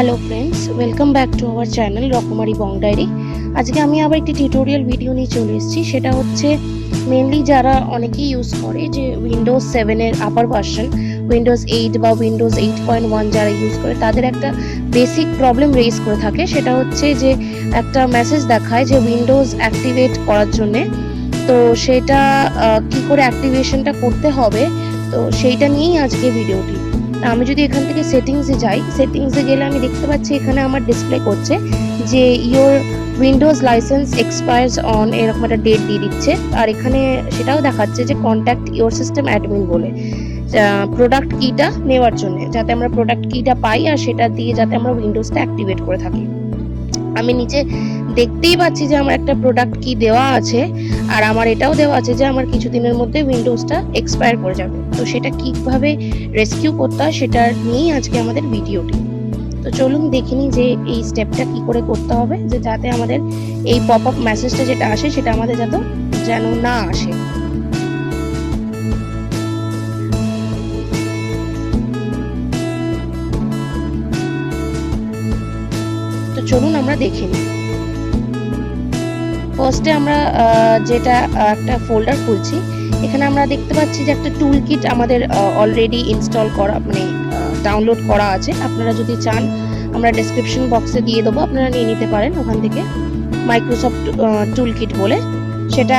Hello friends, welcome back to our channel রকমারি বং diary. আজকে আমি আবার একটি টিউটোরিয়াল ভিডিও নিয়ে চলে এসেছি। সেটা হচ্ছে মেনলি যারা অনেকেই ইউজ করে যে উইন্ডোজ 7-এর আপার ভার্সন, উইন্ডোজ 8 বা উইন্ডোজ 8.1 যারা ইউজ করে তাদের একটা বেসিক প্রবলেম রেজ করে থাকে। সেটা হচ্ছে যে একটা মেসেজ দেখায় যে উইন্ডোজ অ্যাক্টিভেট করার জন্যে, তো সেটা কি করে অ্যাক্টিভেশনটা করতে হবে, তো সেইটা নিয়েই আজকে ভিডিওটি। আমি যদি এখান থেকে সেটিংসে যাই, সেটিংসে গেলে আমি দেখতে পাচ্ছি এখানে আমার ডিসপ্লে করছে যে your Windows licence expires on, এরকম একটা ডেট দিয়ে দিচ্ছে। আর এখানে সেটাও দেখাচ্ছে যে কন্ট্যাক্ট ইওর সিস্টেম অ্যাডমিন বলে প্রোডাক্ট কিটা নেওয়ার জন্য, যাতে আমরা প্রোডাক্ট কিটা পাই আর সেটা দিয়ে যাতে আমরা উইন্ডোজটা অ্যাক্টিভেট করে থাকি। আমি নিচে দেখতেই পাচ্ছি যে আমার একটা প্রোডাক্ট কি দেওয়া আছে, আর আমার এটাও দেওয়া আছে যে আমার কিছুদিনের মধ্যে উইন্ডোজটা এক্সপায়ার করে যাবে। তো সেটা কিভাবে রেস্কিউ করতে হয় সেটা নিয়েই আজকে আমাদের ভিডিওটি। তো চলুন দেখে নিই যে এই স্টেপটা কি করে করতে হবে, যে যাতে আমাদের এই পপ আপ মেসেজটা যেটা আসে সেটা আমাদের যেন না আসে। তো চলুন আমরা দেখে নিই। ফার্স্টে আমরা যেটা একটা ফোল্ডার খুলছি, এখানে আমরা দেখতে পাচ্ছি যে একটা টুল কিট আমাদের অলরেডি ইনস্টল করা, মানে ডাউনলোড করা আছে। আপনারা যদি চান আমরা ডেসক্রিপশন বক্সে দিয়ে দেবো, আপনারা নিয়ে নিতে পারেন ওখান থেকে। মাইক্রোসফট টুল কিট বলে, সেটা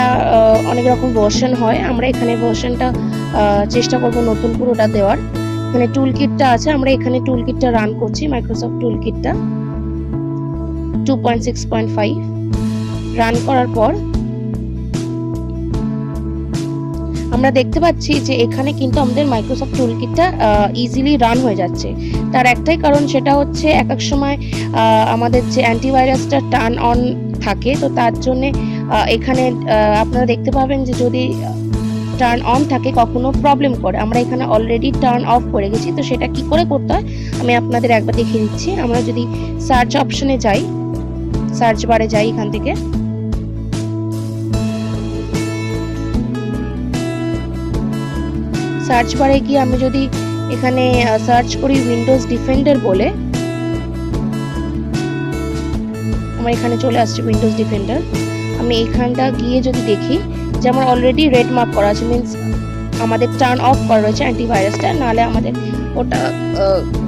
অনেক রকম ভার্সন হয়। আমরা এখানে ভার্সনটা চেষ্টা করব নতুন পুরোটা দেওয়ার। এখানে টুল কিটটা আছে, আমরা এখানে টুল কিটটা রান করছি। মাইক্রোসফট টুল কিটটা 2.6.5 রান করার পর আমরা দেখতে পাচ্ছি যে এখানে কিন্তু আমাদের মাইক্রোসফট টুলকিটটা ইজিলি রান হয়ে যাচ্ছে। তার একটাই কারণ, সেটা হচ্ছে এক এক সময় আমাদের যে অ্যান্টিভাইরাসটা টার্ন অন থাকে, তো তার জন্য এখানে আপনারা দেখতে পাবেন যে যদি টার্ন অন থাকে কখনো প্রবলেম করে। আমরা এখানে অলরেডি টার্ন অফ করে গেছি, তো সেটা কি করে করতে হয় আমি আপনাদের একবার দেখিয়ে দিচ্ছি। আমরা যদি সার্চ অপশনে যাই, সার্চ বারে যাই, এখান থেকে সার্চ বারে গিয়ে আমি যদি এখানে সার্চ করি উইন্ডোজ ডিফেন্ডার বলে, আমার এখানে চলে আসছে উইন্ডোজ ডিফেন্ডার। আমি এখানটা গিয়ে যদি দেখি যে আমার অলরেডি রেড মার্ক করা আছে, মিন্স আমাদের টার্ন অফ করা রয়েছে অ্যান্টিভাইরাসটা, নাহলে আমাদের ওটা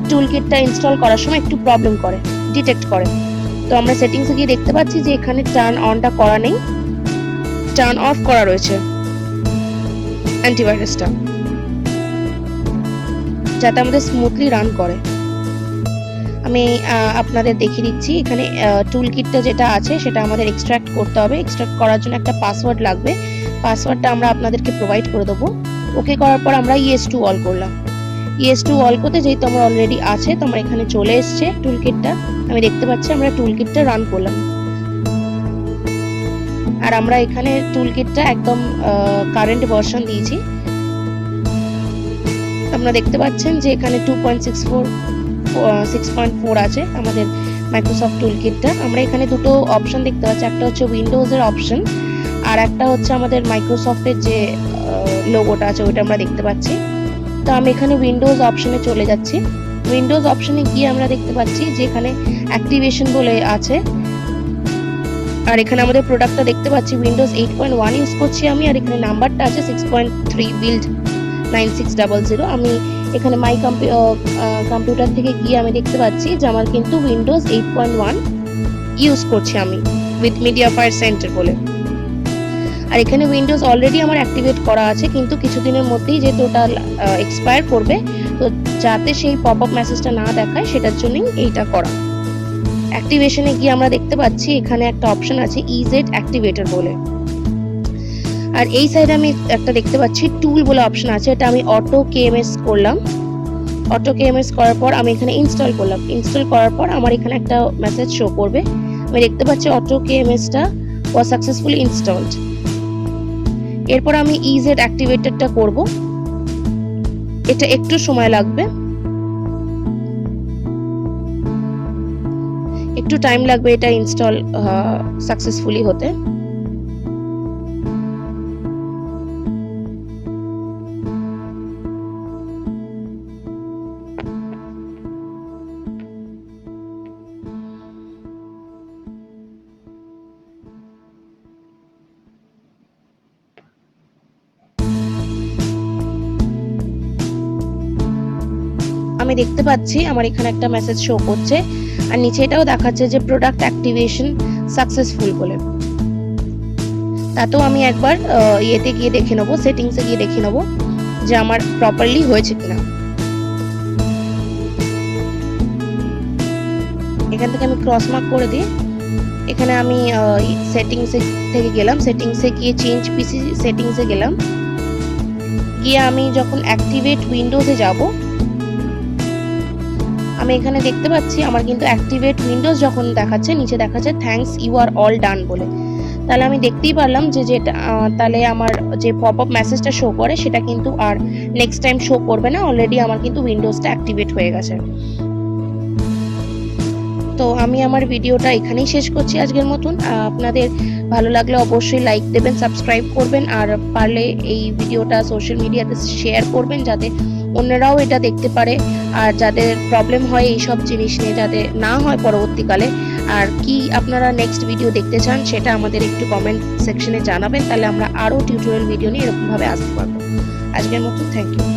টুলকিটটা ইনস্টল করার সময় একটু প্রবলেম করে, ডিটেক্ট করে। তো আমরা সেটিংসে গিয়ে দেখতে পাচ্ছি যে এখানে টার্ন অনটা করা নেই, টার্ন অফ করা রয়েছে অ্যান্টিভাইরাসটা, যাতে আমাদের স্মুথলি রান করে। আমি আপনাদের দেখিয়ে দিচ্ছি। এখানে টুল কিটটা যেটা আছে সেটা আমাদের এক্সট্রাক্ট করতে হবে। এক্সট্রাক্ট করার জন্য একটা পাসওয়ার্ড লাগবে, পাসওয়ার্ডটা আমরা আপনাদেরকে প্রোভাইড করে দেবো। ওকে করার পর আমরা ইয়েস টু অল করলাম। ইয়েস টু অল করতে যেহেতু আমার অলরেডি আছে, তো আমার এখানে চলে এসছে টুল কিটটা। আমি দেখতে পাচ্ছি আমরা টুল কিটটা রান করলাম, আর আমরা এখানে টুল কিটটা একদম কারেন্ট ভার্সন দিয়েছি। আপনারা দেখতে পাচ্ছেন যে এখানে 2.6.4 আছে আমাদের মাইক্রোসফট টুলকিটটা। আমরা এখানে দুটো অপশন দেখতে পাচ্ছি, একটা হচ্ছে উইন্ডোজের অপশন, আর একটা হচ্ছে আমাদের মাইক্রোসফটের যে লোগোটা আছে ওইটা আমরা দেখতে পাচ্ছি। তো আমি এখানে উইন্ডোজ অপশনে চলে যাচ্ছি। উইন্ডোজ অপশনে গিয়ে আমরা দেখতে পাচ্ছি যে এখানে অ্যাক্টিভেশন বলে আছে, আর এখানে আমাদের প্রোডাক্টটা দেখতে পাচ্ছি উইন্ডোজ 8.1 ইউজ করছি আমি, আর এখানে নাম্বারটা আছে 6.3 বিল্ড 9600। আমি এখানে মাই কম্পিউটার থেকে গিয়ে আমি দেখতে পাচ্ছি যে আমার কিন্তু উইন্ডোজ 8.1 ইউজ করছি আমি উইথ মিডিয়া ফায়ার সেন্টার বলে। আর এখানে উইন্ডোজ অলরেডি আমার অ্যাক্টিভেট করা আছে, কিন্তু কিছুদিনের মধ্যেই যে টোটাল এক্সপায়ার করবে, তো যাতে সেই পপ আপ মেসেজটা না দেখায় সেটার জন্যই এইটা করা। অ্যাক্টিভেশনে গিয়ে আমরা দেখতে পাচ্ছি এখানে একটা অপশন আছে ইজেড অ্যাক্টিভেটর বলে, আর এই সাইডে আমি একটা দেখতে পাচ্ছি টুল বলে অপশন আছে। এটা আমি অটো কেএমএস করলাম। অটো কেএমএস করার পর আমি এখানে ইনস্টল করলাম। ইনস্টল করার পর আমার এখানে একটা মেসেজ শো করবে। আমি দেখতে পাচ্ছি অটো কেএমএসটা ওয়াজ সাকসেসফুলি ইনস্টলড। এরপর আমি ইজেড অ্যাক্টিভেটরটা করব। এটা একটু সময় লাগবে, একটু টাইম লাগবে এটা ইনস্টল সাকসেসফুলি হতে। আমি দেখতে পাচ্ছি আমার এখানে একটা মেসেজ শো করছে, আর নিচে এটাও দেখাচ্ছে যে প্রোডাক্ট অ্যাক্টিভেশন সাকসেসফুল বলে। তাতেও আমি একবার ইয়েতে গিয়ে দেখে নেবো, সেটিংসে গিয়ে দেখে নেবো যে আমার প্রপারলি হয়েছে কিনা। এখান থেকে আমি ক্রস মার্ক করে দিই। এখানে আমি সেটিংসে থেকে গেলাম, সেটিংসে গিয়ে চেঞ্জ পিসি সেটিংসে গেলাম, গিয়ে আমি যখন অ্যাক্টিভেট উইন্ডোজে যাব, আমি এখানে দেখতে পাচ্ছি আমার কিন্তু অ্যাক্টিভেট উইন্ডোজ যখন দেখাচ্ছে, নিচে দেখাচ্ছে thanks you are all done বলে। তাহলে আমি দেখতেই পারলাম যে যেটা তাহলে আমার যে পপ আপ মেসেজটা শো করে সেটা কিন্তু আর নেক্সট টাইম শো করবে না, অলরেডি আমার কিন্তু উইন্ডোজটা অ্যাক্টিভেট হয়ে গেছে। তো আমি আমার ভিডিওটা এখানেই শেষ করছি আজকের মতন। আপনাদের ভালো লাগলে অবশ্যই লাইক দেবেন, সাবস্ক্রাইব করবেন, আর পারলে এই ভিডিওটা সোশ্যাল মিডিয়াতে শেয়ার করবেন যাতে অন্যরাও এটা দেখতে পারে, আর যাদের প্রবলেম হয় এইসব জিনিস নিয়ে যাতে না হয় পরবর্তীকালে। আর কি আপনারা নেক্সট ভিডিও দেখতে চান সেটা আমাদের একটু কমেন্ট সেকশনে জানাবেন, তাহলে আমরা আরও টিউটোরিয়াল ভিডিও নিয়ে এরকমভাবে আসতে পারবো। আজকের মতো থ্যাংক ইউ।